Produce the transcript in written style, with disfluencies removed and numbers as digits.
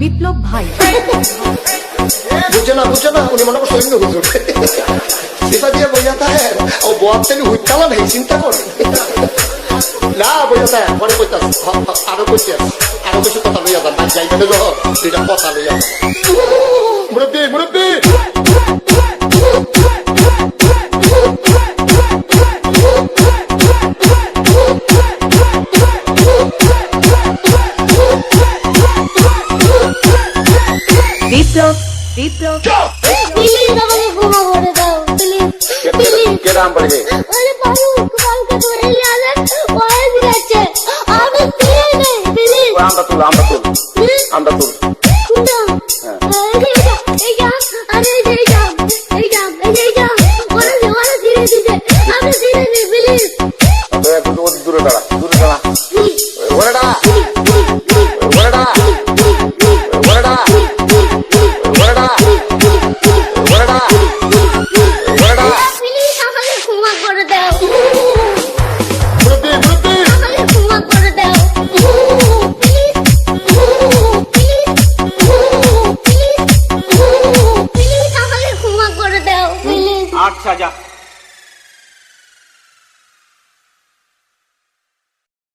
বিপ্লব ভাই বুঝে না উনি মনে করছেন হুজুর এটা দিয়ে বোঝাতে হ্যাঁ ও বয়াত থেকে হুইতালা নেই চিন্তা করে না বোঝাতে পরে কইতাস আরো কইতে আরো কিছু কথা লইয়া যান বাদ যাইতে যখন দুইটা কথা লইয়া যান মুরব্বী বিপ্লব প্লিজ আমাকে ক্ষমা করে দাও প্লিজ কেরাম পড়ে আরে বাবু কালকে ধরে নিয়ে আসেন ওয়াইজ গেছে আমি দিয়ে নেই প্লিজ আমরা তুল এই যা আরে এই যা ওরা ধীরে দিতে আমি ধীরে নেই প্লিজ দূরে দাঁড়া ওরে দাঁড়া আচ্ছা যা